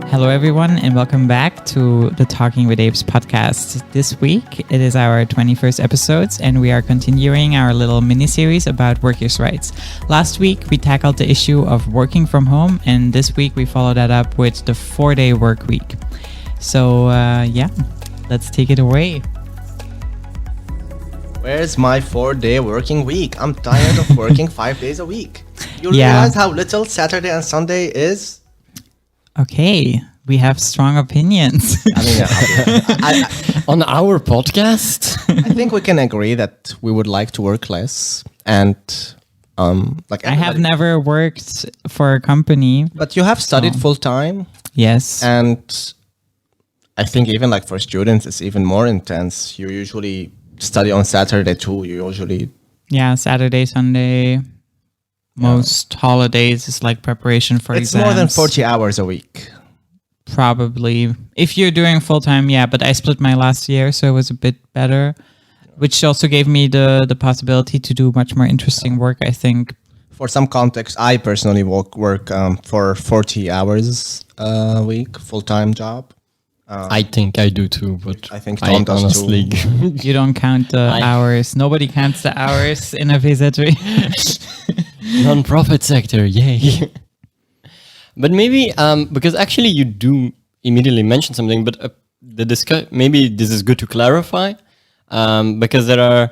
Hello, everyone, and welcome back to the Talking with Apes podcast. This week, it is our 21st episodes, and we are continuing our little mini-series about workers' rights. Last week, we tackled the issue of working from home, and this week, we follow that up with the 4-day work week. So, let's take it away. Where's my 4-day working week? I'm tired of working 5 days a week. You realize how little Saturday and Sunday is? Okay, we have strong opinions. On our podcast, I think we can agree that we would like to work less, and I have never worked for a company. But you have studied full time. Yes. And I think even like for students, it's even more intense. You usually study on Saturday too. Saturday, Sunday. Most holidays is like preparation for it's exams. More than 40 hours a week. Probably. If you're doing full-time, but I split my last year, so it was a bit better, which also gave me the possibility to do much more interesting work, I think. For some context, I personally work for 40 hours a week, full-time job. I think I do too, but I think Tom does honestly too. You don't count the hours. Nobody counts the hours in a VZ3. Non-profit sector, yay. But maybe, because actually you do immediately mention something, but maybe this is good to clarify, because there are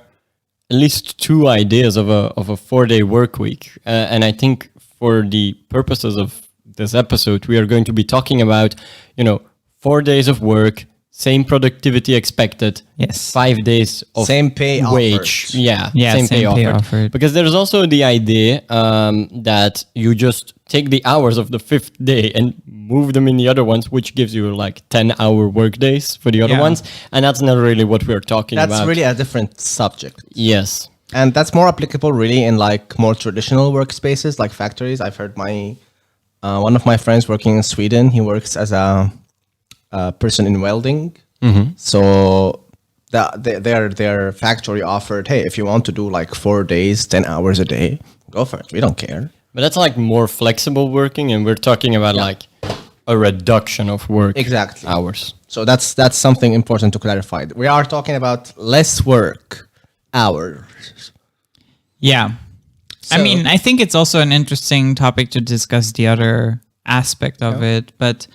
at least two ideas of a 4-day work week. And I think for the purposes of this episode, we are going to be talking about, 4 days of work, same productivity expected. Yes. 5 days of same pay wage. Offered. Same pay offered. Because there's also the idea that you just take the hours of the 5th day and move them in the other ones, which gives you like 10-hour work days for the other ones. And that's not really what we're talking about. That's really a different subject. Yes. And that's more applicable really in like more traditional workspaces like factories. I've heard one of my friends working in Sweden, he works as a person in welding. Mm-hmm. So their factory offered, hey, if you want to do like 4 days, 10 hours a day, go for it. We don't care. But that's like more flexible working, and we're talking about like a reduction of work hours. So that's something important to clarify. We are talking about less work hours. Yeah. So, I think it's also an interesting topic to discuss the other aspect of it, but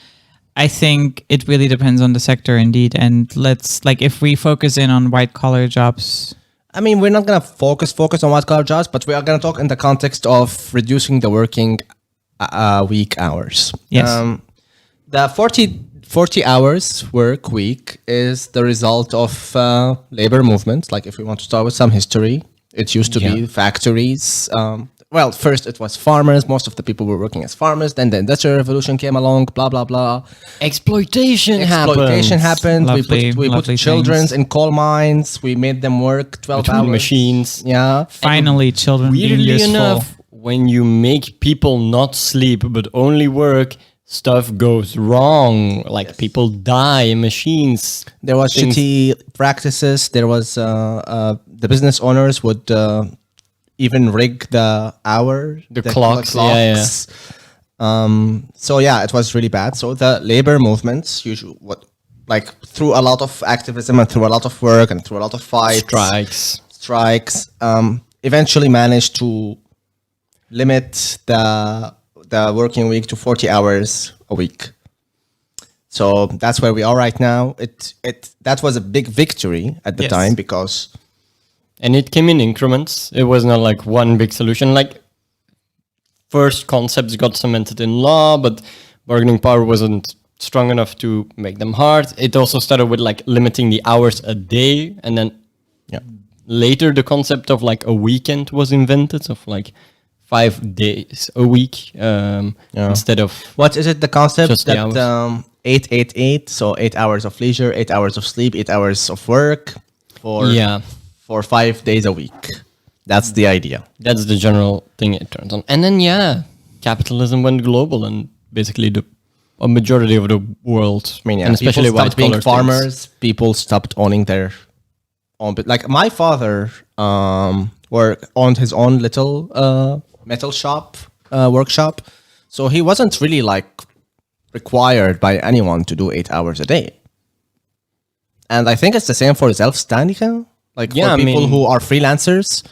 I think it really depends on the sector indeed. And if we focus in on white collar jobs. We're not going to focus on white collar jobs, but we are going to talk in the context of reducing the working week hours. Yes. The 40 hours work week is the result of labor movements. Like if we want to start with some history, it used to be factories. First it was farmers. Most of the people were working as farmers. Then the Industrial Revolution came along, blah, blah, blah. Exploitation happened. Lovely, we put children in coal mines. We made them work 12 hours. Machines. Yeah. Finally, children being useful. Weirdly enough, when you make people not sleep but only work, stuff goes wrong. People die, machines. There was shitty practices. There was the business owners would even rig the hour, the clocks. Yeah. It was really bad. So the labor movements, through a lot of activism and through a lot of work and through a lot of fights, strikes, eventually managed to limit the working week to 40 hours a week. So that's where we are right now. That was a big victory at the time because. And it came in increments. It was not like one big solution. First concepts got cemented in law, but bargaining power wasn't strong enough to make them hard. It also started with limiting the hours a day. And then later the concept of a weekend was invented of 5 days a week instead of... What is it, the concept? Just that 888, so 8 hours of leisure, 8 hours of sleep, 8 hours of work for 5 days a week. That's the idea. That's the general thing it turns on. And then, capitalism went global and basically a majority of the world, and especially white collar being farmers, people stopped owning their own... my father owned his own little metal shop, workshop. So he wasn't really required by anyone to do 8 hours a day. And I think it's the same for Selbstständige, like Yeah, for I people mean- who are freelancers.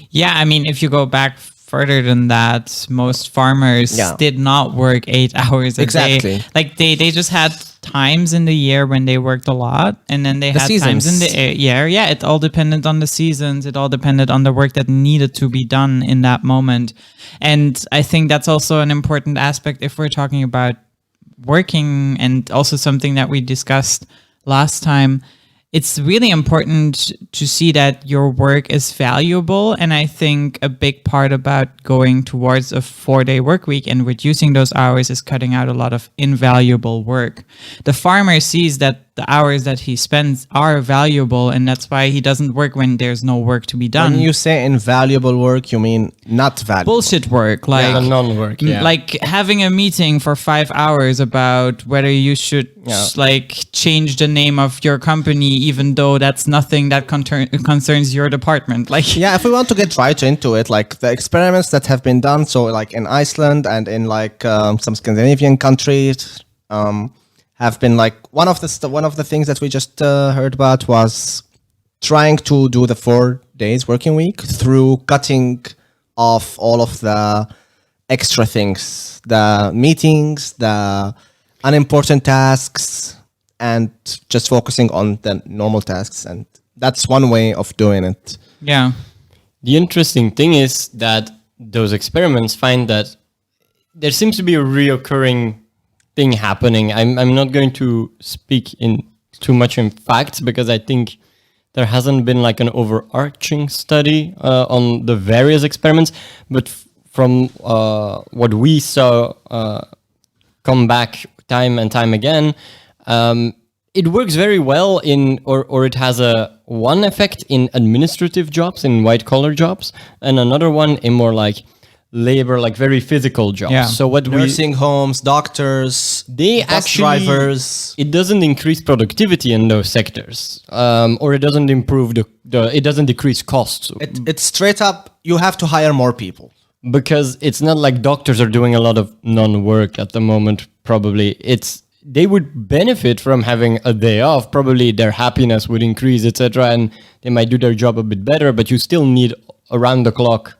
Yeah, I mean, if you go back further than that, most farmers Yeah. did not work 8 hours a Exactly. day. Like they just had times in the year when they worked a lot, and then they The had times in seasons. the year. Yeah, it all depended on the seasons. It all depended on the work that needed to be done in that moment. And I think that's also an important aspect if we're talking about working, and also something that we discussed last time. It's really important to see that your work is valuable. And I think a big part about going towards a 4-day work week and reducing those hours is cutting out a lot of invaluable work. The farmer sees that the hours that he spends are valuable, and that's why he doesn't work when there's no work to be done. When you say invaluable work, you mean not valuable. Bullshit work, like The non-work, yeah. like having a meeting for 5 hours about whether you should like change the name of your company, even though that's nothing that concerns your department. Like, Yeah, if we want to get right into it, like the experiments that have been done, so like in Iceland and in like some Scandinavian countries, have been like one of the things that we just heard about was trying to do the 4 days working week through cutting off all of the extra things, the meetings, the unimportant tasks, and just focusing on the normal tasks. And that's one way of doing it. yeah. The interesting thing is that those experiments find that there seems to be a reoccurring thing happening. I'm not going to speak in too much in facts because I think there hasn't been like an overarching study on the various experiments, but from what we saw come back time and time again, it works very well in, or it has a one effect in administrative jobs, in white collar jobs, and another one in more like labor, like very physical jobs. Yeah. So what Nursing homes, doctors, they bus actually drivers. it doesn't increase productivity in those sectors, or it doesn't improve it doesn't decrease costs. It's straight up, you have to hire more people. Because it's not like doctors are doing a lot of non-work at the moment. Probably they would benefit from having a day off. Probably their happiness would increase, etc., and they might do their job a bit better. But you still need around the clock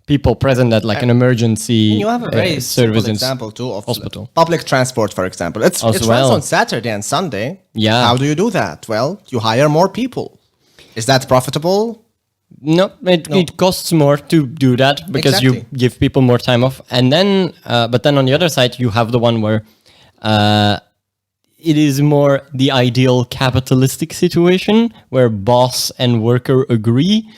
people present at like an emergency You have a very service simple in example too of hospital. public transport, for example. It runs well. on Saturday and Sunday. Yeah. How do you do that? Well, you hire more people. Is that profitable? No, it costs more to do that because you Exactly. give people more time off. And then, but then on the other side, you have the one where it is more the ideal capitalistic situation where boss and worker agree.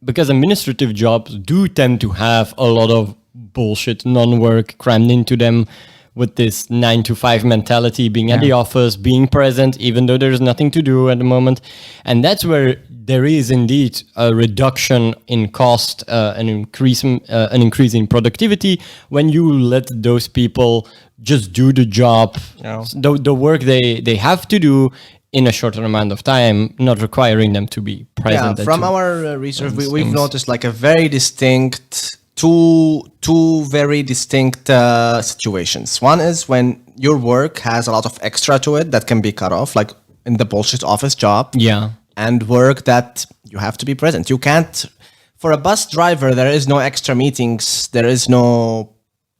Because administrative jobs do tend to have a lot of bullshit non-work crammed into them with this 9 to 5 mentality, being at the office, being present, even though there's nothing to do at the moment. And that's where there is indeed a reduction in cost, an increase in productivity when you let those people just do the job, the work they have to do in a shorter amount of time, not requiring them to be present. Yeah, from our research, we've noticed like a very distinct, two very distinct situations. One is when your work has a lot of extra to it that can be cut off, like in the bullshit office job. Yeah. And work that you have to be present. You can't, for a bus driver, there is no extra meetings. There is no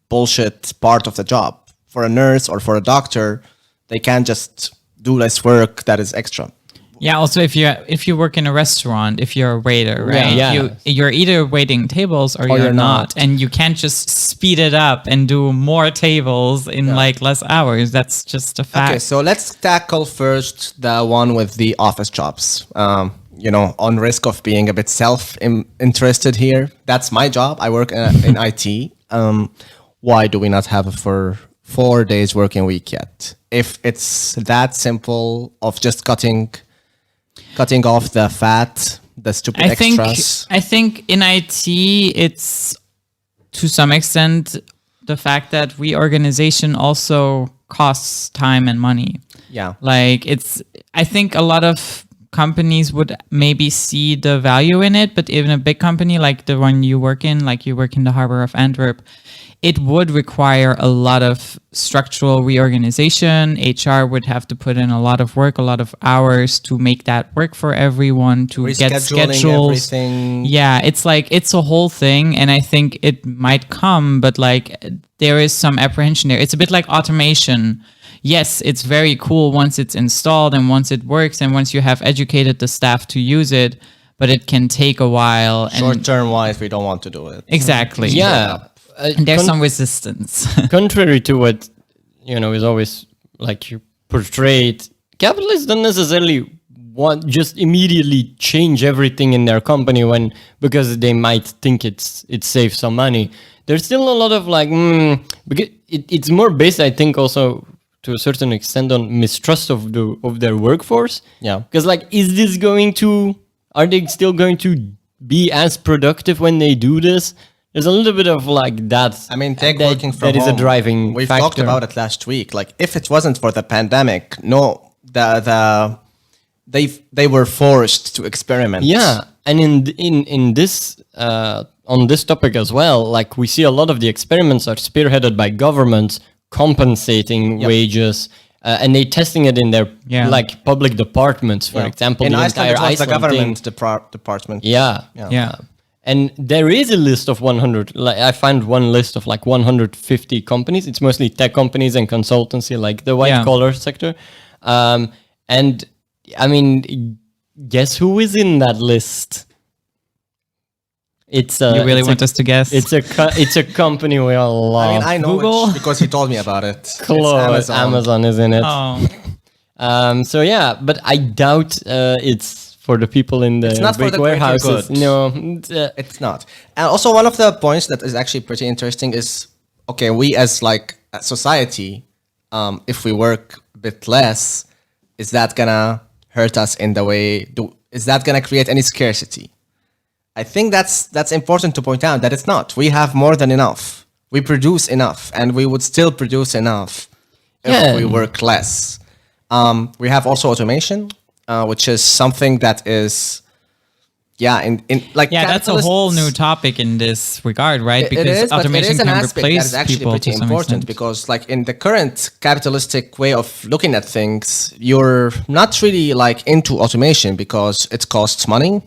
bullshit part of the job. For a nurse or for a doctor, they can't just do less work that is extra. Yeah. Also, if you work in a restaurant, if you're a waiter, right? Yeah. You're either waiting tables or you're not, and you can't just speed it up and do more tables in like less hours. That's just a fact. Okay, so let's tackle first the one with the office jobs. On risk of being a bit self-interested here. That's my job. I work in IT. Why do we not have a 4 days working week yet? If it's that simple of just cutting off the fat, the stupid extras. I think in IT, it's to some extent the fact that reorganization also costs time and money. Yeah. Like I think a lot of companies would maybe see the value in it, but even a big company like the one you work in, like you work in the harbor of Antwerp, it would require a lot of structural reorganization. HR would have to put in a lot of work, a lot of hours to make that work for everyone, to get schedules. Everything. Yeah, it's like, it's a whole thing. And I think it might come, but like there is some apprehension there. It's a bit like automation. Yes, it's very cool once it's installed and once it works and once you have educated the staff to use it, but it can take a while. Short term wise, we don't want to do it. Exactly. Yeah. And there's some resistance. Contrary to what, is always like you portrayed, capitalists don't necessarily want just immediately change everything in their company because they might think it saves some money. There's still a lot of like, because it's more based, I think, also to a certain extent on mistrust of their workforce. Yeah. Because like, are they still going to be as productive when they do this? There's a little bit of like that. I mean, take working from home. That is a driving We've factor. talked about it last week. Like, if it wasn't for the pandemic, they were forced to experiment. Yeah, and in this on this topic as well, like we see a lot of the experiments are spearheaded by governments compensating wages. And they testing it in their like public departments, for example. In the Iceland, entire it was the Iceland government thing. department. Yeah. And there is a list of 100. Like I find one list of like 150 companies. It's mostly tech companies and consultancy, like the white collar sector. And I mean, guess who is in that list? It's you really want us to guess? It's a company we all love. I mean, I know Google? because he told me about it. Close. Amazon is in it. Oh. So yeah, but I doubt it's for the people in the not for big the greater warehouses. good. No, It's not. And also, one of the points that is actually pretty interesting is, okay, we as like a society, if we work a bit less, is that gonna hurt us in the way? Is that gonna create any scarcity? I think that's important to point out that it's not. We have more than enough. We produce enough, and we would still produce enough if we work less. We have also automation, which is something that is, that's a whole new topic in this regard, right? Because automation can replace that is actually people pretty to some important extent. because, like, in the current capitalistic way of looking at things, you're not really like into automation because it costs money.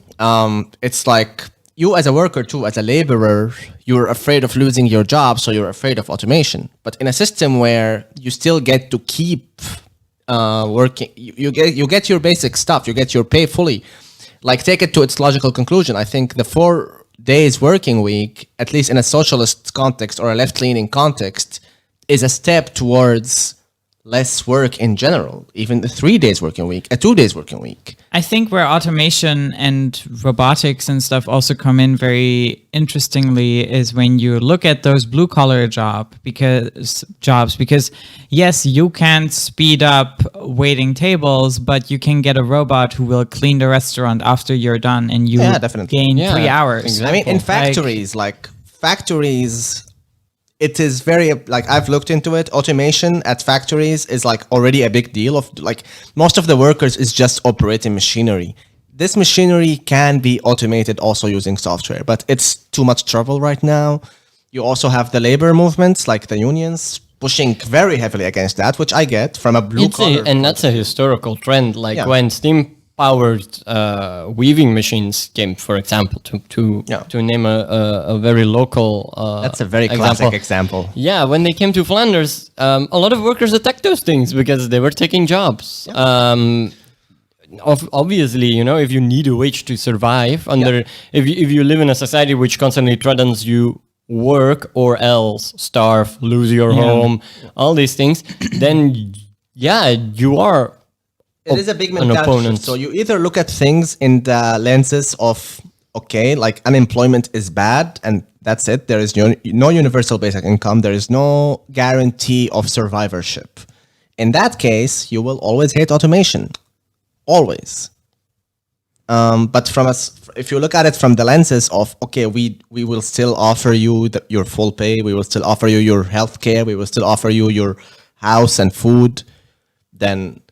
It's like you as a worker too, as a laborer, you're afraid of losing your job, so you're afraid of automation. But in a system where you still get to keep working, you get your basic stuff, you get your pay fully. Like, take it to its logical conclusion. I think the 4 days working week, at least in a socialist context or a left-leaning context, is a step towards less work in general. Even the 3 days working week, a 2 days working week. I think where automation and robotics and stuff also come in very interestingly is when you look at those blue collar jobs, because yes, you can't speed up waiting tables, but you can get a robot who will clean the restaurant after you're done, and you definitely. gain 3 hours. Exactly. I mean, in factories, it is very, like, I've looked into it. Automation at factories is like already a big deal. Of like, most of the workers is just operating machinery. This machinery can be automated also using software, but it's too much trouble right now. You also have the labor movements, like the unions, pushing very heavily against that, which I get from a blue collar. And that's a historical trend. Like when steam-powered weaving machines came, for example, to name a very local that's a very classic example. Yeah, when they came to Flanders, a lot of workers attacked those things because they were taking jobs. Obviously, if you need a wage to survive, if you live in a society which constantly threatens you, work or else starve, lose your home, all these things, then you are. It is a big mentality shift. So you either look at things in the lenses of, okay, like unemployment is bad and that's it. There is no universal basic income. There is no guarantee of survivorship. In that case, you will always hate automation. Always. But if you look at it from the lenses of, okay, we will still offer you your full pay. We will still offer you your health care. We will still offer you your house and food. Then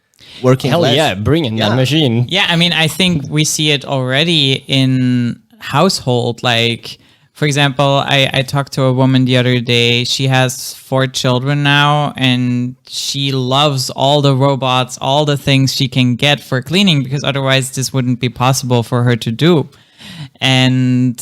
working Hell less. yeah, bring in that machine. Yeah, I mean, I think we see it already in household. Like, for example, I talked to a woman the other day. She has 4 children now, and she loves all the robots, all the things she can get for cleaning, because otherwise this wouldn't be possible for her to do. And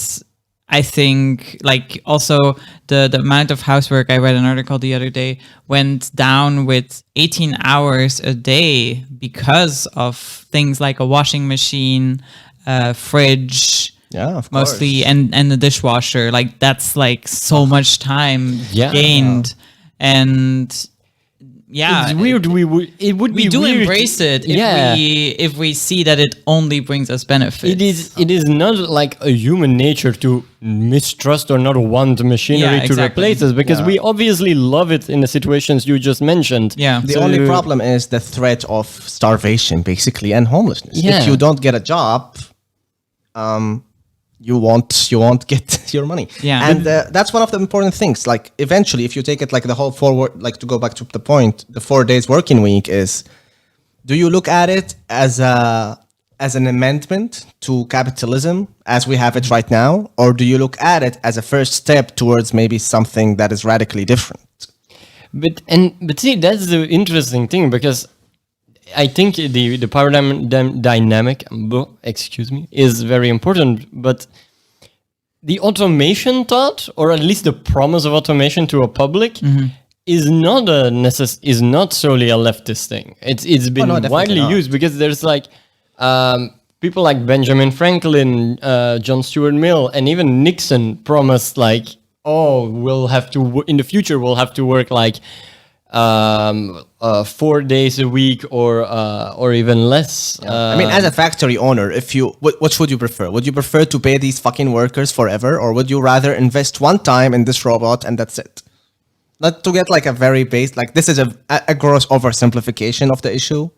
I think, like, also the amount of housework, I read an article the other day, went down with 18 hours a day because of things like a washing machine, fridge, Yeah, of mostly, course. and the dishwasher. Like, that's like so much time gained. And yeah, It's weird. It would we be do weird. embrace it if we see that it only brings us benefits. It is not like a human nature to mistrust or not want machinery to exactly. replace us, because we obviously love it in the situations you just mentioned. Yeah. The only problem is the threat of starvation, basically, and homelessness. Yeah. If you don't get a job, you won't get your money. Yeah. And that's one of the important things. Like, eventually, if you take it like the whole forward, like, to go back to the point, the 4 days working week is, do you look at it as an amendment to capitalism as we have it right now, or do you look at it as a first step towards maybe something that is radically different? But see, that's the interesting thing, because I think the paradigm dynamic, excuse me, is very important. But the automation thought, or at least the promise of automation to a public, is not is not solely a leftist thing. It's been widely used, because there's like people like Benjamin Franklin, John Stuart Mill, and even Nixon promised, like, oh, we'll have to in the future we'll have to work like 4 days a week or even less. I mean, as a factory owner, if you, what would you prefer? Would you prefer to pay these fucking workers forever, or would you rather invest one time in this robot and that's it? Not to get like a very base, like, this is a gross oversimplification of the issue.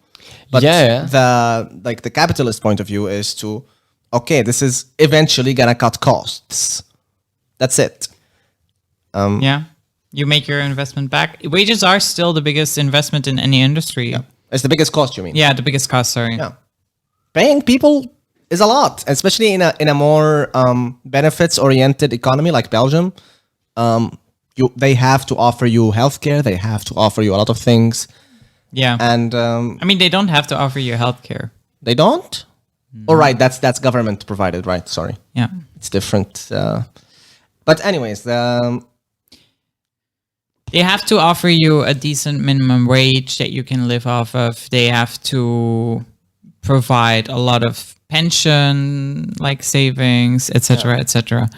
But the capitalist point of view is to, okay, this is eventually gonna cut costs. That's it. Yeah. You make your investment back. Wages are still the biggest investment in any industry. Yeah. It's the biggest cost, you mean? Yeah, the biggest cost, sorry. Yeah. Paying people is a lot, especially in a more benefits-oriented economy like Belgium. They have to offer you healthcare. They have to offer you a lot of things. Yeah. And I mean, they don't have to offer you healthcare. they don't? All right, that's government provided, right? Sorry. Yeah. It's different. But anyways, They have to offer you a decent minimum wage that you can live off of. They have to provide a lot of pension, like savings, etc., etc.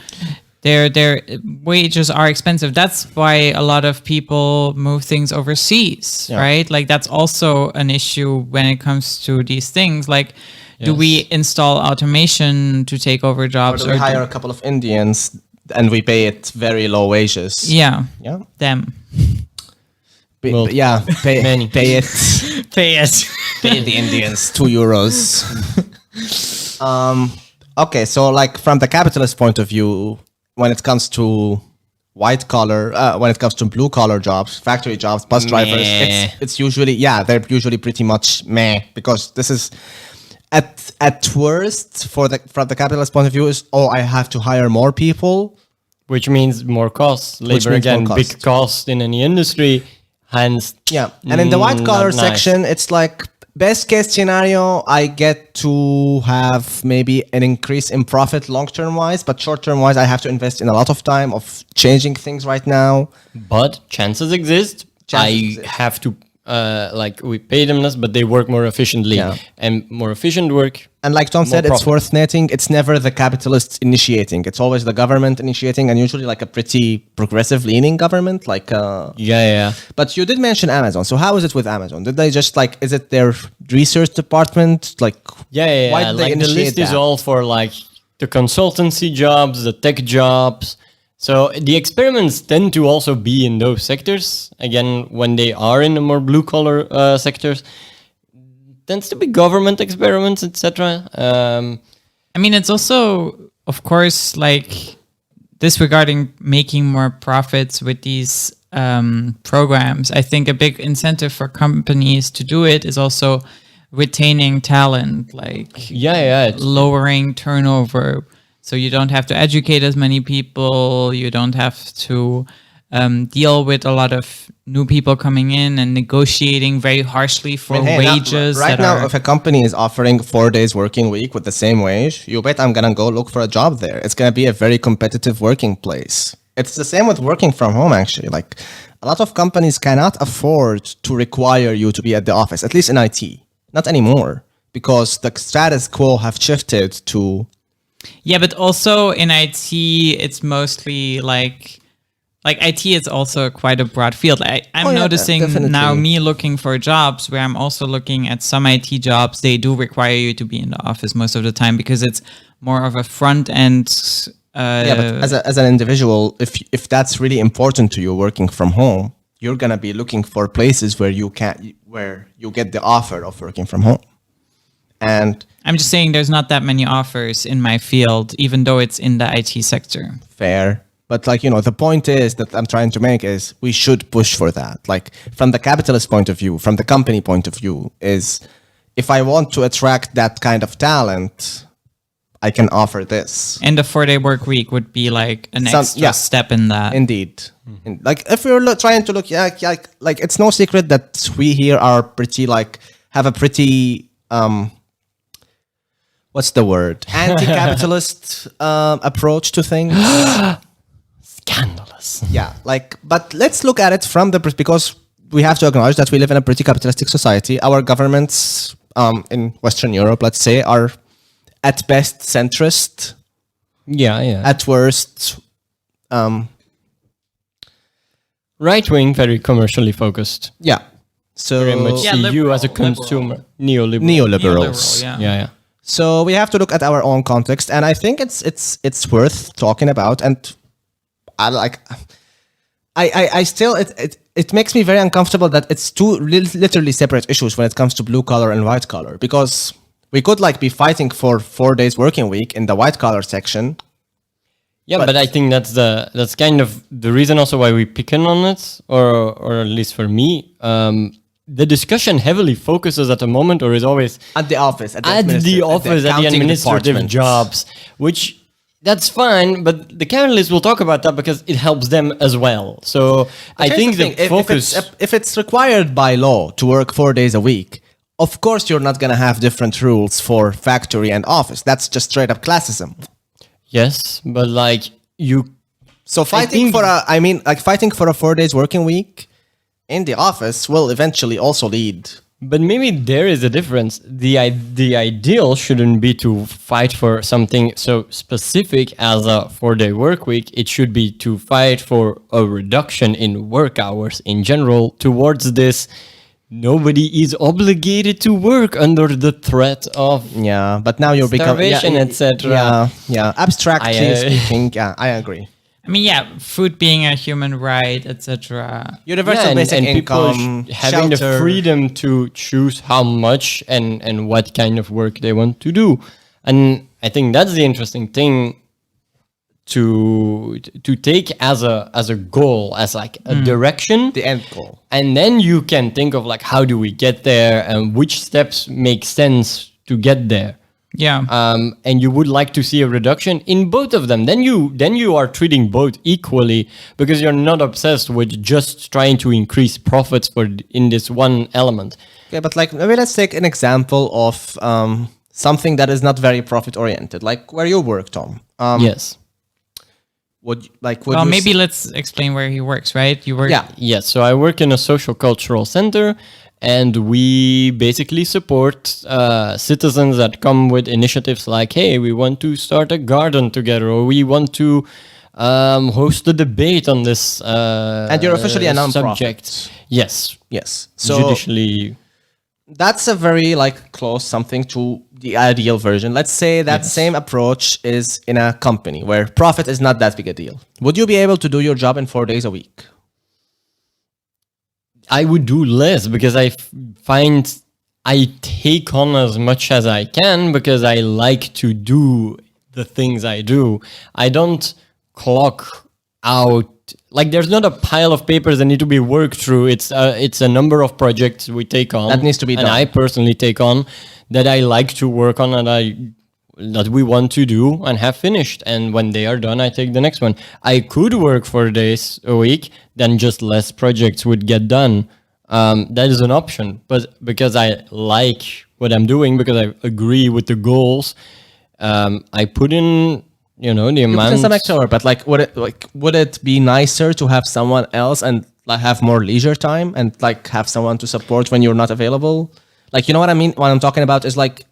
Their wages are expensive. That's why a lot of people move things overseas, right? Like, that's also an issue when it comes to these things. Like, do we install automation to take over jobs, or do we hire a couple of Indians and we pay it very low wages? Yeah, them. Pay Well, it. Pay us. Pay the Indians €2. Okay, so like from the capitalist point of view, when it comes to white collar, when it comes to blue collar jobs, factory jobs, bus drivers, it's usually, they're usually pretty much meh, because this is at worst from the capitalist point of view is, I have to hire more people, which means more costs. Labor, again, big cost in any industry. Hence, and in the white collar section, it's like, best case scenario, I get to have maybe an increase in profit long-term wise, but short-term wise, I have to invest in a lot of time of changing things right now. But chances exist. Have to, we pay them less, but they work more efficiently. And more efficient work. And like Tom said, it's worth noting, it's never the capitalists initiating. It's always the government initiating, and usually like a pretty progressive-leaning government. But you did mention Amazon. So how is it with Amazon? Did they just is it their research department? Why did they initiate the list that? is all for the consultancy jobs, the tech jobs. So the experiments tend to also be in those sectors. Again, when they are in the more blue-collar sectors, tends to be government experiments, etc. I mean, it's also, of course, disregarding making more profits with these programs. I think a big incentive for companies to do it is also retaining talent, like lowering turnover. So you don't have to educate as many people. You don't have to deal with a lot of new people coming in and negotiating very harshly for wages. Right now, if a company is offering 4 days working week with the same wage, you bet I'm going to go look for a job there. It's going to be a very competitive working place. It's the same with working from home, actually. Like, a lot of companies cannot afford to require you to be at the office, at least in IT. Not anymore, because the status quo have shifted to... Yeah, but also in IT, it's mostly like IT is also quite a broad field. I'm noticing now me looking for jobs where I'm also looking at some IT jobs. They do require you to be in the office most of the time because it's more of a front end. But as an individual, if that's really important to you, working from home, you're gonna be looking for places where you get the offer of working from home. And I'm just saying there's not that many offers in my field, even though it's in the IT sector. Fair. But the point is that I'm trying to make is we should push for that. Like from the capitalist point of view, from the company point of view, is if I want to attract that kind of talent, I can offer this. And the 4-day work week would be like an extra step in that. Indeed. Like if we're trying to look, like it's no secret that we here are pretty have a pretty what's the word? Anti-capitalist approach to things. Scandalous. Yeah, but let's look at it from because we have to acknowledge that we live in a pretty capitalistic society. Our governments in Western Europe, let's say, are at best centrist. Yeah. At worst, right-wing, very commercially focused. Yeah. So very much see you as a consumer. Neoliberals. Yeah. So we have to look at our own context, and I think it's worth talking about. And I still it makes me very uncomfortable that it's two literally separate issues when it comes to blue collar and white collar, because we could be fighting for 4 days working week in the white collar section. Yeah, but I think that's kind of the reason also why we pick in on it, or at least for me. The discussion heavily focuses at the moment, or is always at the office, at the administrative jobs, which that's fine, but the capitalists will talk about that because it helps them as well. So I think the focus, if it's required by law to work 4 days a week, of course you're not going to have different rules for factory and office. That's just straight up classism. Yes, but so fighting for a 4 days working week in the office will eventually also lead. But maybe there is a difference. The ideal shouldn't be to fight for something so specific as a 4-day work week. It should be to fight for a reduction in work hours in general. Towards this, nobody is obligated to work under the threat of but now you're starvation, etc. Abstractly speaking, I agree. I mean, food being a human right, etc. Universal basic income, having shelter. the freedom to choose how much and what kind of work they want to do. And I think that's the interesting thing to take as a goal, as a direction, the end goal. And then you can think of how do we get there and which steps make sense to get there. Yeah. And you would like to see a reduction in both of them. Then you are treating both equally, because you're not obsessed with just trying to increase profits in this one element. Okay, but maybe let's take an example of something that is not very profit oriented, like where you work, Tom. Yes. Maybe let's explain where he works, right? You work. Yeah. Yes. So I work in a social cultural center. And we basically support citizens that come with initiatives like, hey, we want to start a garden together, or we want to host a debate on this and you're officially a non-profit. Subject. Yes. So judicially. That's a very close something to the ideal version. Let's say that same approach is in a company where profit is not that big a deal. Would you be able to do your job in 4 days a week? I would do less, because I find I take on as much as I can because I like to do the things I do. I don't clock out like there's not a pile of papers that need to be worked through. It's a number of projects we take on That needs to be done. and I personally take on that I like to work on and that we want to do and have finished. And when they are done, I take the next one. I could work 4 days a week, then just less projects would get done. That is an option, but because I like what I'm doing, because I agree with the goals, I put in, the amount. Some extra work, but like, would it be nicer to have someone else and like have more leisure time and like have someone to support when you're not available? Like, you know what I mean? What I'm talking about is like,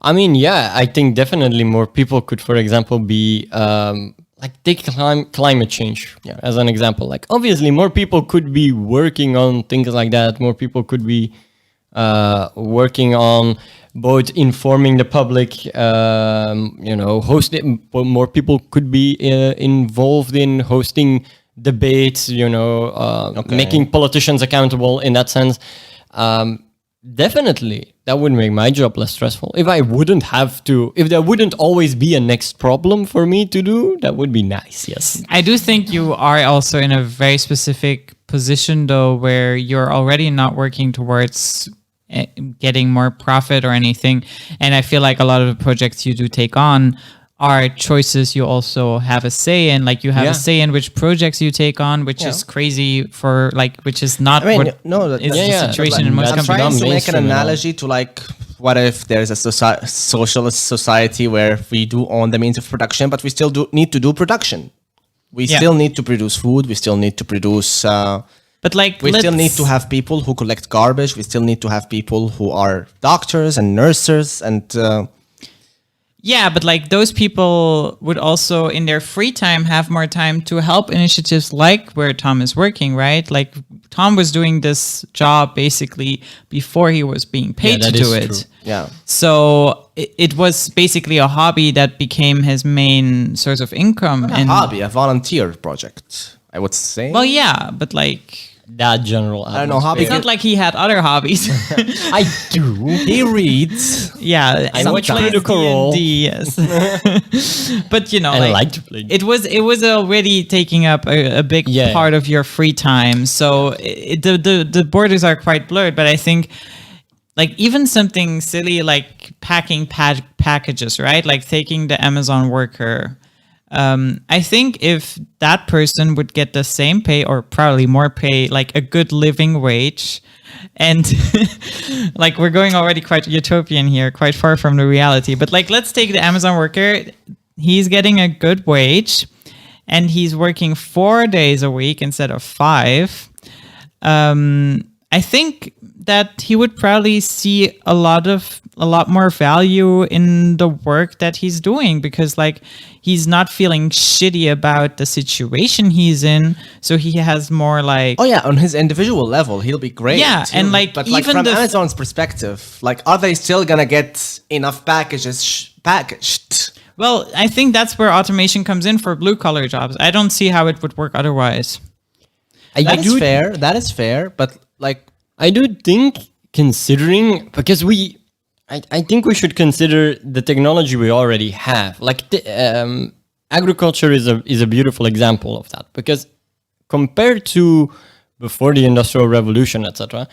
I mean, yeah, I think definitely more people could, for example, be like take climate change as an example. Like obviously more people could be working on things like that. More people could be working on both informing the public, hosting. More people could be involved in hosting debates, making politicians accountable in that sense. Definitely, that would make my job less stressful. If there wouldn't always be a next problem for me to do, that would be nice, yes. I do think you are also in a very specific position, though, where you're already not working towards getting more profit or anything. And I feel like a lot of the projects you do take on are choices you also have a say in. Like you have a say in which projects you take on, which is crazy for like, which is not the situation in most I'm trying companies. to make an analogy to like, what if there is a socialist society where we do own the means of production, but we still need to do production. We still need to produce food. We still need to produce... But like, we still need to have people who collect garbage. We still need to have people who are doctors and nurses and... Yeah, but like those people would also in their free time have more time to help initiatives like where Tom is working, right? Like Tom was doing this job basically before he was being paid to do it. True. Yeah. So it was basically a hobby that became his main source of income. A volunteer project, I would say. Well, yeah, but like... That general I don't know, hobby. It's not like he had other hobbies. I do. He reads. Yeah, I watch Critical Role. Yes. But I like to play. It was already taking up a big part of your free time. So the borders are quite blurred. But I think like even something silly like packing packages, right? Like taking the Amazon worker. I think if that person would get the same pay or probably more pay, like a good living wage, and like we're going already quite utopian here, quite far from the reality, but like let's take the Amazon worker. He's getting a good wage and he's working 4 days a week instead of 5. I think that he would probably see a lot more value in the work that he's doing because like he's not feeling shitty about the situation he's in, so he has more like on his individual level he'll be great. And like, but even like from Amazon's perspective, like are they still gonna get enough packages packaged? Well, I think that's where automation comes in for blue collar jobs. I don't see how it would work otherwise. That is fair, but like I do think considering, because I think we should consider the technology we already have. Like agriculture is a beautiful example of that, because compared to before the Industrial Revolution, etc.,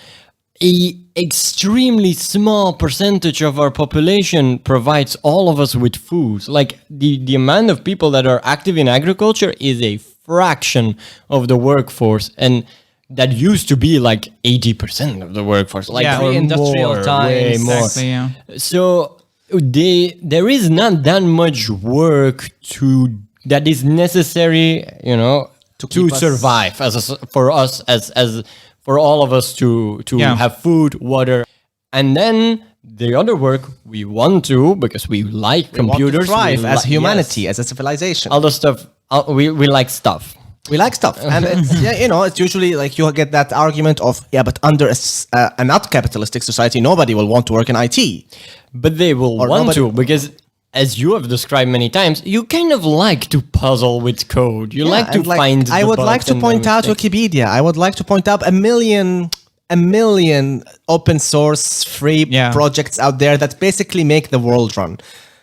a extremely small percentage of our population provides all of us with food. Like the amount of people that are active in agriculture is a fraction of the workforce, and that used to be like 80% of the workforce, like industrial times. Way more. Exactly, yeah. So there is not that much work that is necessary, to survive for all of us to have food, water, and then the other work we want to, because we like computers, want to thrive as humanity, as a civilization. All the stuff we like stuff. We like stuff, and it's, it's usually like you get that argument of but under a not capitalistic society, nobody will want to work in IT, but they will want to, because as you have described many times, you kind of like to puzzle with code. You like to find. I would like to point out Wikipedia. I would like to point out a million open source free projects out there that basically make the world run.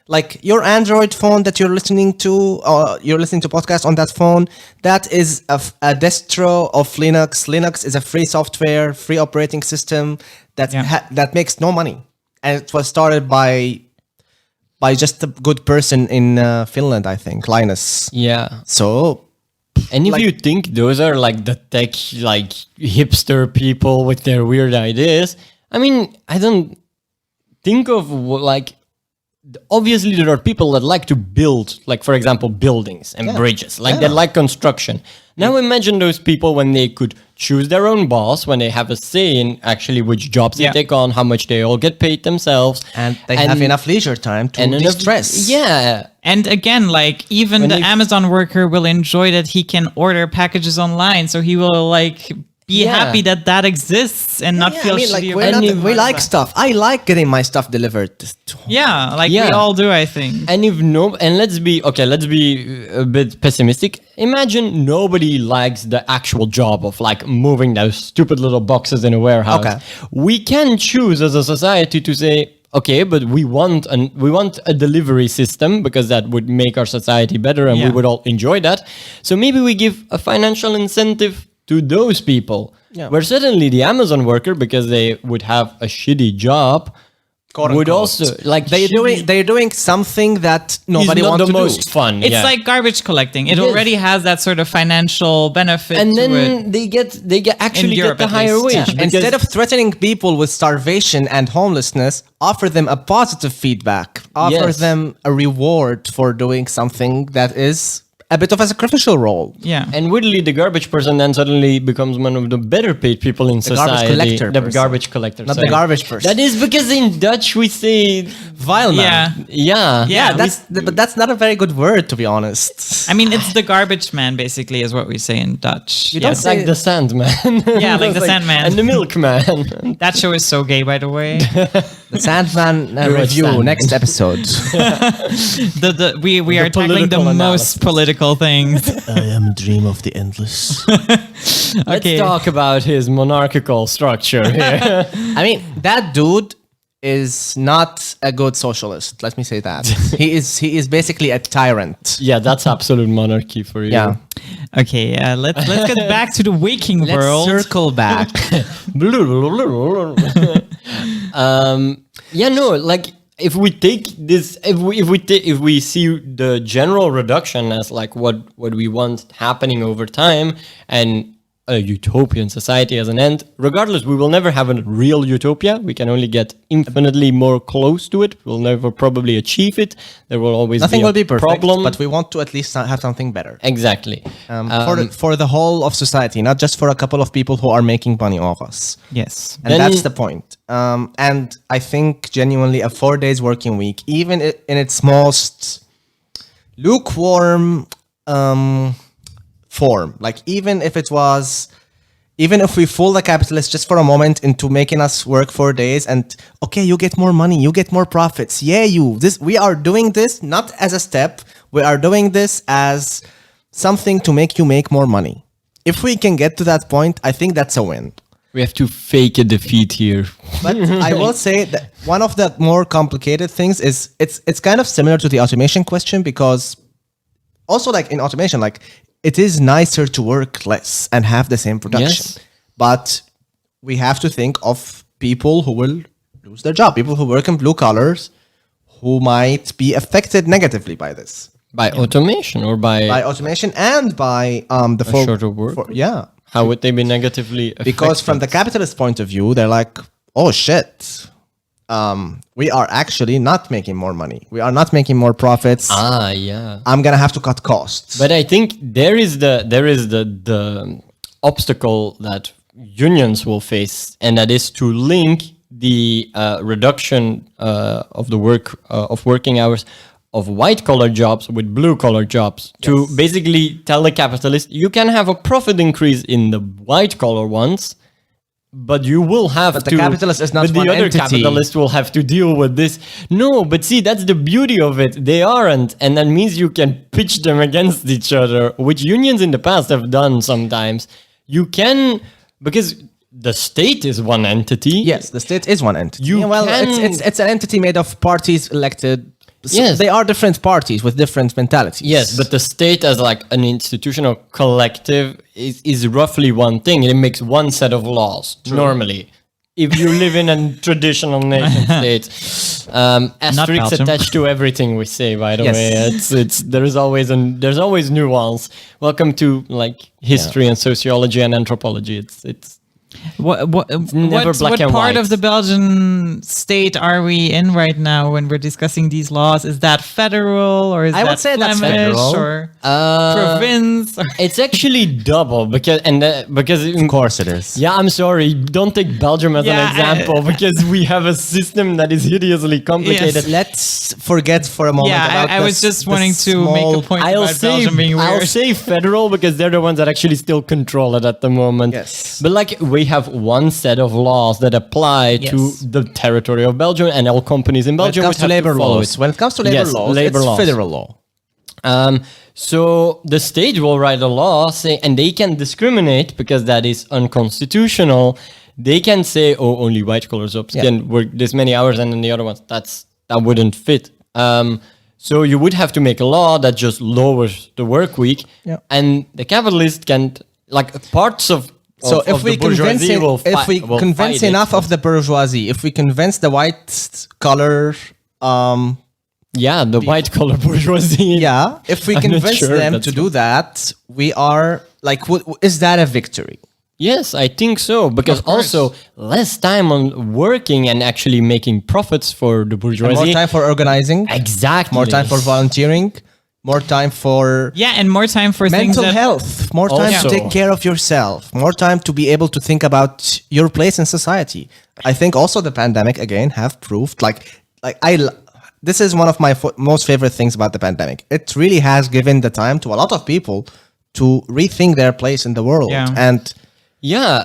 Like your Android phone that you're listening to, you're listening to podcasts on that phone. That is a distro of Linux. Linux is a free software, free operating system that that makes no money, and it was started by just a good person in Finland, I think, Linus. Yeah. So, and if you think those are like the tech, like hipster people with their weird ideas, I mean, I don't think of like, obviously there are people that like to build, like for example, buildings and bridges, like they like construction. Now imagine those people when they could choose their own boss, when they have a say in actually which jobs they take on, how much they all get paid themselves. And they have enough leisure time to de-stress. Yeah. And again, like even the Amazon worker will enjoy that he can order packages online. So he will like be happy that exists and not feel shitty. We like stuff. I like getting my stuff delivered. We all do, I think. And let's be a bit pessimistic. Imagine nobody likes the actual job of like moving those stupid little boxes in a warehouse. Okay. We can choose as a society to say, okay, but we want a delivery system because that would make our society better and we would all enjoy that. So maybe we give a financial incentive to those people, where certainly the Amazon worker, because they would have a shitty job, would also like they're doing something that nobody wants to do. Most fun. It's like garbage collecting. It already has that sort of financial benefit. And then to it. they get the higher wage. Yeah. Instead of threatening people with starvation and homelessness, offer them a positive feedback. Offer them a reward for doing something that is a bit of a sacrificial role. Yeah. And weirdly, the garbage person then suddenly becomes one of the better paid people in society. Garbage collector. Not the garbage person. That is because in Dutch we say vuilman. Yeah. But that's not a very good word, to be honest. I mean, it's the garbage man, basically, is what we say in Dutch. You don't say like the Sandman. Yeah, like the Sandman. And the Milkman. That show is so gay, by the way. The Sandman review, next episode. We are tackling the most political things. I am a dream of the endless. Let's talk about his monarchical structure here. I mean, that dude is not a good socialist. Let me say that. He is basically a tyrant. Yeah, that's absolute monarchy for you. Yeah. Okay, let's get back to the waking world. Let's circle back. If we take this, if we see the general reduction as like what we want happening over time and a utopian society as an end, regardless, we will never have a real utopia. We can only get infinitely more close to it. We'll never probably achieve it. There will always nothing will be perfect, problem. But we want to at least have something better. Exactly. For the whole of society, not just for a couple of people who are making money off us. Yes. And that's the point. And I think genuinely a 4 days working week, even in its most lukewarm form, like even if we fool the capitalists just for a moment into making us work 4 days and okay, you get more money, you get more profits. Yeah, we are doing this not as a step. We are doing this as something to make you make more money. If we can get to that point, I think that's a win. We have to fake a defeat here. But I will say that one of the more complicated things is it's kind of similar to the automation question, because also like in automation, like it is nicer to work less and have the same production. Yes. But we have to think of people who will lose their job, people who work in blue collars who might be affected negatively by this. By automation or by automation and by the shorter work? How would they be negatively affected? Because from the capitalist point of view, they're like, oh shit, we are actually not making more money. We are not making more profits. Yeah. I'm gonna have to cut costs. But I think there is the obstacle that unions will face, and that is to link the reduction of the working hours of white-collar jobs with blue-collar jobs, to basically tell the capitalist, you can have a profit increase in the white-collar ones, but you will have to... But the capitalist is not one entity. But the other capitalist will have to deal with this. No, but see, that's the beauty of it. They aren't, and that means you can pitch them against each other, which unions in the past have done sometimes. You can... Because the state is one entity. Yes, the state is one entity. It's an entity made of parties elected Yes. They are different parties with different mentalities. Yes, but the state as like an institutional collective is roughly one thing. It makes one set of laws normally. If you live in a traditional nation state, asterisks Belgium. attached to everything we say. By the Yes. way, it's there's always nuance. Welcome to like history and sociology and anthropology. It's never black what and part white. of the Belgian state are we in right now when we're discussing these laws? Is that federal or is I that would say that's Flemish federal. or province? It's actually double because Of course it is. yeah, I'm sorry. Don't take Belgium as Yeah, an example because we have a system that is hideously complicated. Yes. Let's forget for a moment about I was just wanting to make a point about Belgium being weird. I'll say federal because they're the ones that actually still control it at the moment. Yes. But like we have one set of laws that apply Yes. to the territory of Belgium and all companies in When it Belgium comes would to have labor follow laws, it. when it comes to labor Yes, laws, labor it's laws. federal law. So the state will write a law saying, and they can discriminate because that is unconstitutional. They can say, oh, only white collar jobs can work this many hours, and then the other ones that wouldn't fit. So you would have to make a law that just lowers the work week, Yeah. and the capitalist can like parts of. So of if we the bourgeoisie convince will if we will convince fight it. enough of the bourgeoisie, if we convince the white collar, the white collar bourgeoisie, if we I'm not convince sure them that's to do that, we are like, is that a victory? Yes, I think so. Because also less time on working and actually making profits for the And bourgeoisie. more time for organizing, Exactly. more time for volunteering, more time for and more time for things mental that, health, more time Also- to take care of yourself, more time to be able to think about your place in society. I think also the pandemic again have proved this is one of my most favorite things about the pandemic. It really has given the time to a lot of people to rethink their place in the world. Yeah. And Yeah.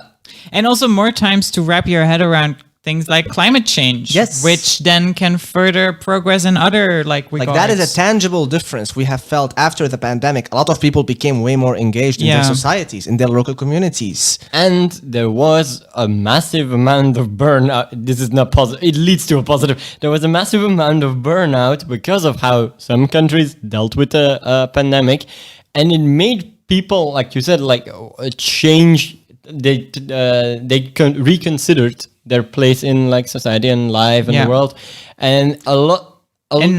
and also more times to wrap your head around things like climate change, Yes. which then can further progress in other like that is a tangible difference we have felt after the pandemic. A lot of people became way more engaged in their societies, in their local communities. And there was a massive amount of burnout. This is not positive. It leads to a positive. There was a massive amount of burnout because of how some countries dealt with the pandemic. And it made people, like you said, like a change. They reconsidered their place in like society and life and the world, and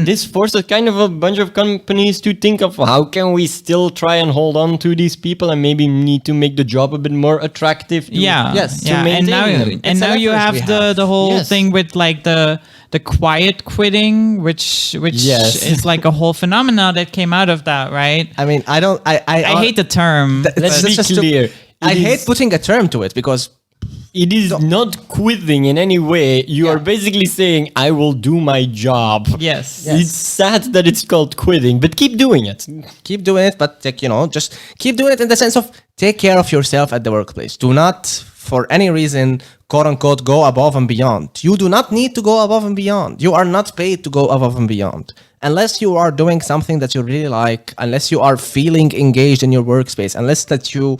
this forces kind of a bunch of companies to think of how can we still try and hold on to these people and maybe need to make the job a bit more attractive. To and now them. and now you have the whole thing with like the quiet quitting, which is like a whole phenomena that came out of that, right? I mean, I hate the term. Let's be clear. I hate putting a term to it because it is not quitting in any way. You are basically saying, I will do my job. Yes. It's sad that it's called quitting, but keep doing it. keep doing it, but just keep doing it in the sense of take care of yourself at the workplace. Do not, for any reason, quote unquote, go above and beyond. You do not need to go above and beyond. You are not paid to go above and beyond. Unless you are doing something that you really like, unless you are feeling engaged in your workspace, unless that you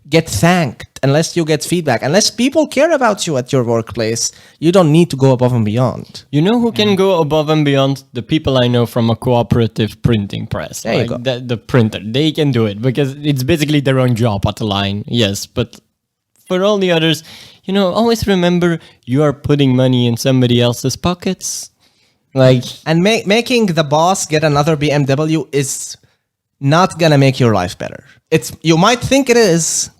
get thanked, unless you get feedback, unless people care about you at your workplace, you don't need to go above and beyond. You know who can go above and beyond? The people I know from a cooperative printing press. There you go. The printer. They can do it because it's basically their own job at the line. Yes, but for all the others, always remember you are putting money in somebody else's pockets. And making the boss get another BMW is not gonna make your life better. You might think it is,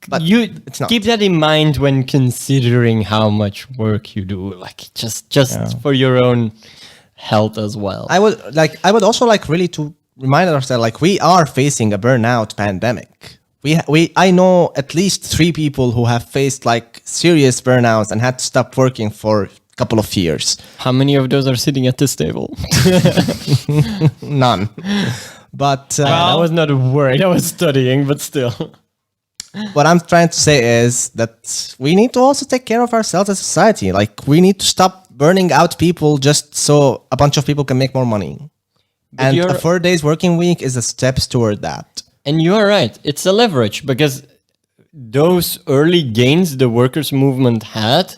but it's not. Keep that in mind when considering how much work you do, like just for your own health as well. I would also like really to remind ourselves, like we are facing a burnout pandemic. I know at least 3 people who have faced like serious burnouts and had to stop working for a couple of years. How many of those are sitting at this table? None. But I was not worried. I was studying, but still. What I'm trying to say is that we need to also take care of ourselves as a society. Like we need to stop burning out people just so a bunch of people can make more money. And a 4 days working week is a step toward that. And you are right. It's a leverage because those early gains the workers' movement had,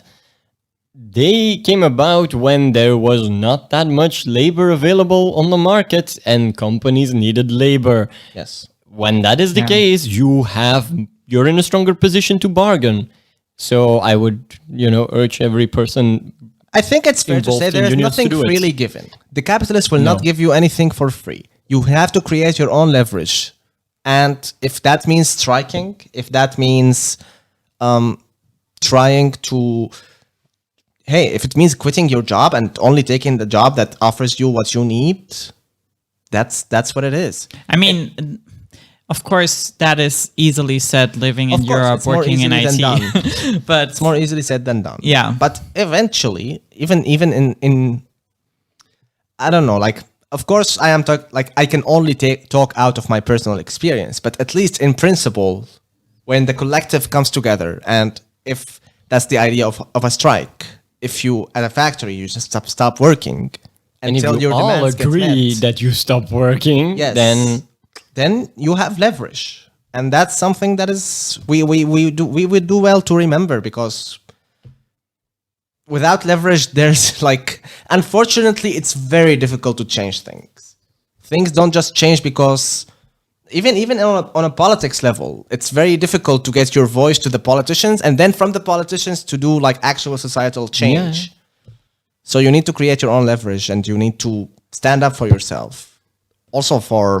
they came about when there was not that much labor available on the market and companies needed labor. Yes. When that is the case, you're in a stronger position to bargain. So I would, urge every person. I think it's fair to involved say in there is unions nothing to do it. freely given. The capitalist will not give you anything for free. You have to create your own leverage. And if that means striking, if that means trying to, if it means quitting your job and only taking the job that offers you what you need, that's what it is. I mean, of course, that is easily said living in Europe, working in IT. But it's more easily said than done. Yeah. But eventually, even in I don't know, like, of course, I am I can only talk out of my personal experience, but at least in principle, when the collective comes together, and if that's the idea of a strike, if you at a factory you just stop working And if until you your all demands get agree met, that you stop working, yes, then you have leverage, and that's something that is we would do well to remember, because without leverage, there's unfortunately, it's very difficult to change things. Things don't just change because even on a politics level, it's very difficult to get your voice to the politicians, and then from the politicians to do actual societal change. Yeah. So you need to create your own leverage, and you need to stand up for yourself. Also for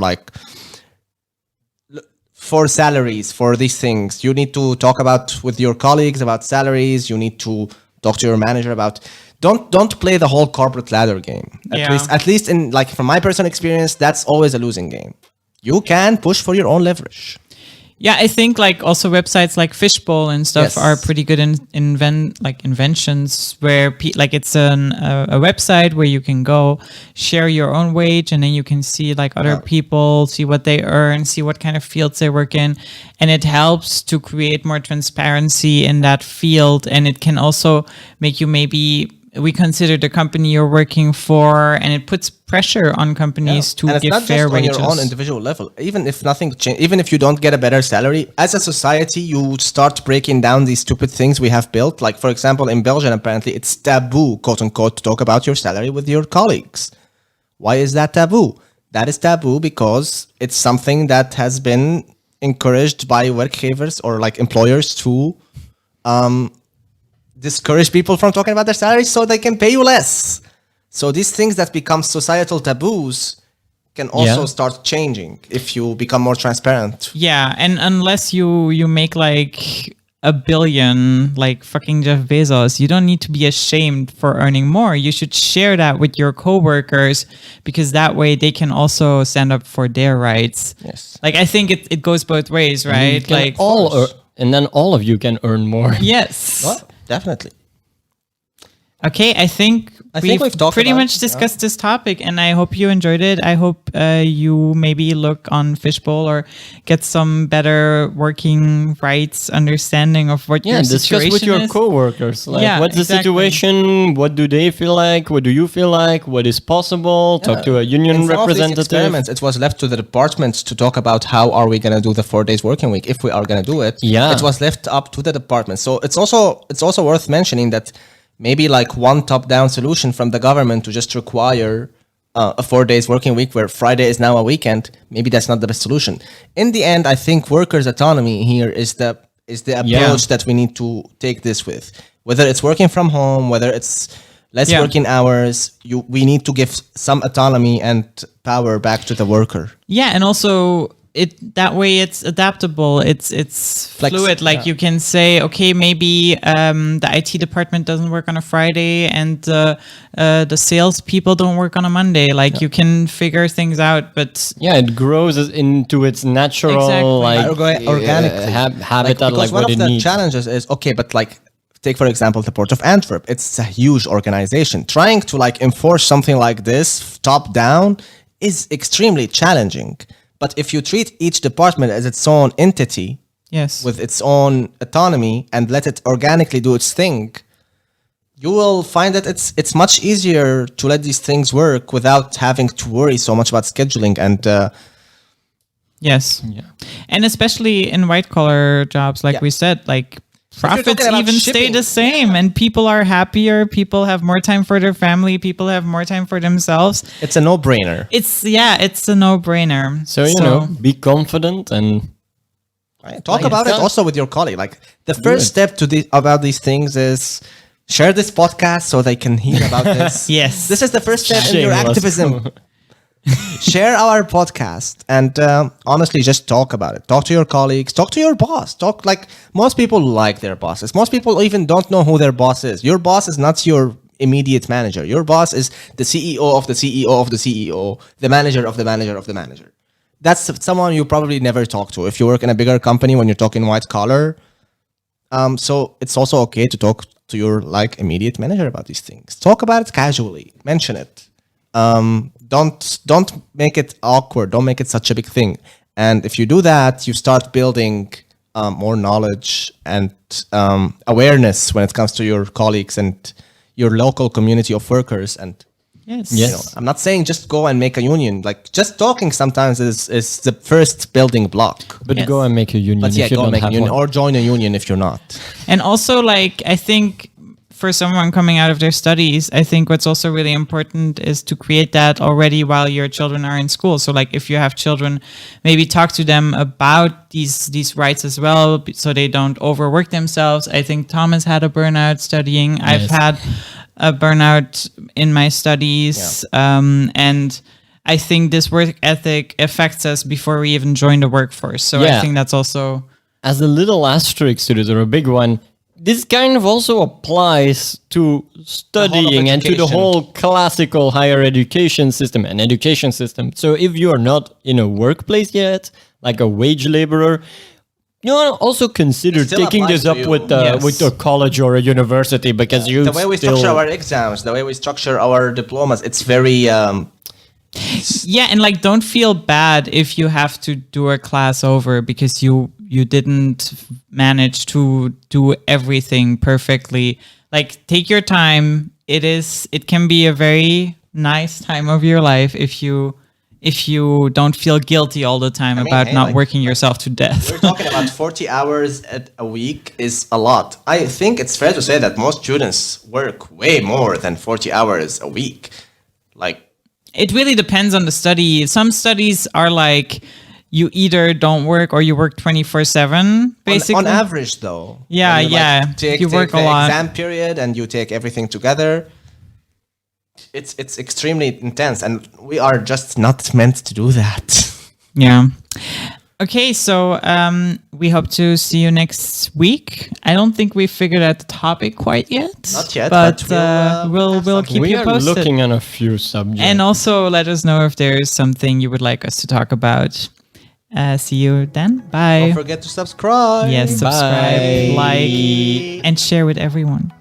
salaries, for these things, you need to talk with your colleagues about salaries. You need to talk to your manager about. Don't play the whole corporate ladder game. At least in from my personal experience, that's always a losing game. You can push for your own leverage. Yeah, I think also websites like Fishbowl and stuff are pretty good inventions where it's a website where you can go share your own wage, and then you can see other people, see what they earn, see what kind of fields they work in, and it helps to create more transparency in that field. And it can also make you maybe reconsider the company you're working for, and it puts pressure on companies to give fair wages. On your own individual level. Even if nothing changes, even if you don't get a better salary, as a society, you start breaking down these stupid things we have built. Like, for example, in Belgium, apparently it's taboo, quote unquote, to talk about your salary with your colleagues. Why is that taboo? That is taboo because it's something that has been encouraged by werkgevers or employers to discourage people from talking about their salaries so they can pay you less. So these things that become societal taboos can also start changing if you become more transparent. Yeah, and unless you make $1 billion like fucking Jeff Bezos, you don't need to be ashamed for earning more. You should share that with your coworkers, because that way they can also stand up for their rights. Yes. I think it goes both ways, right? And then all of you can earn more. Yes. Well, definitely. Okay, I think we've talked pretty about much discussed this topic, and I hope you enjoyed it. I hope you maybe look on Fishbowl or get some better working rights understanding of what your situation discuss with your is. coworkers. What's the situation? What do they feel like? What do you feel like? What is possible? Talk to a union representative. Experiments, it was left to the departments to talk about how are we going to do the 4 days working week if we are going to do it. Yeah. It was left up to the department. So it's also worth mentioning that maybe one top-down solution from the government to just require a 4 days working week where Friday is now a weekend, maybe that's not the best solution. In the end, I think workers' autonomy here is the approach that we need to take this with. Whether it's working from home, whether it's less working hours, we need to give some autonomy and power back to the worker. Yeah, and also that way it's adaptable. It's fluid. You can say, okay, maybe the IT department doesn't work on a Friday, and the sales people don't work on a Monday. You can figure things out, but it grows into its natural organically habitat. Because one of the challenges is take for example the Port of Antwerp. It's a huge organization. Trying to enforce something like this top down is extremely challenging. But if you treat each department as its own entity, with its own autonomy, and let it organically do its thing, you will find that it's much easier to let these things work without having to worry so much about scheduling and. Yes. Yeah. And especially in white collar jobs, we said, profits talking about even stay shipping, the same, and people are happier. People have more time for their family. People have more time for themselves. It's a no-brainer. It's a no-brainer. So, you know, be confident and Right. Talk about it also with your colleague. Like the first step to about these things is share this podcast so they can hear about this. Yes. This is the first step in your Shameless. activism. Share our podcast and honestly, just talk about it. Talk to your colleagues. Talk to your boss. Talk like most people like their bosses. Most people even don't know who their boss is. Your boss is not your immediate manager. Your boss is the CEO of the CEO of the CEO, the manager of the manager of the manager. That's someone you probably never talk to if you work in a bigger company when you're talking white collar. So it's also okay to talk to your like immediate manager about these things. Talk about it casually. Mention it. Don't make it awkward. Don't make it such a big thing. And if you do that, you start building more knowledge and awareness when it comes to your colleagues and your local community of workers. And Yes. you know, I'm not saying just go and make a union. Like just talking sometimes is the first building block. but Yes. go and make a union. But yeah, if you go and don't make a have union one. or join a union if you're not. And also, like, I think for someone coming out of their studies, I think what's also really important is to create that already while your children are in school. So, like, if you have children, maybe talk to them about these rights as well, so they don't overwork themselves. I think Thomas had a burnout studying. I've had a burnout in my studies, and I think this work ethic affects us before we even join the workforce. So I Yeah. think that's also As a little asterisk to this, or a big one, this kind of also applies to studying and to the education. whole classical higher education system and education system. So if you are not in a workplace yet, like a wage laborer, you know, also consider It still taking applies this to up you. with a college or a university, because you The way we structure our exams, the way we structure our diplomas, it's very yeah, and like don't feel bad if you have to do a class over because you didn't manage to do everything perfectly. Like take your time. It can be a very nice time of your life if you don't feel guilty all the time about hey, not like- working yourself to death. We're talking about 40 hours a week is a lot. I think it's fair to say that most students work way more than 40 hours a week. Like, It really depends on the study. Some studies are like you either don't work or you work 24/7 basically. on average though. Yeah, when you, yeah. You work the a lot. exam period and you take everything together. It's extremely intense and we are just not meant to do that. Yeah. Okay, so we hope to see you next week. I don't think we figured out the topic quite yet. Not yet, but but we'll keep we you are posted. looking on a few subjects. And also let us know if there's something you would like us to talk about. See you then. Bye. Don't forget to subscribe. Yes, subscribe, Bye. like, and share with everyone.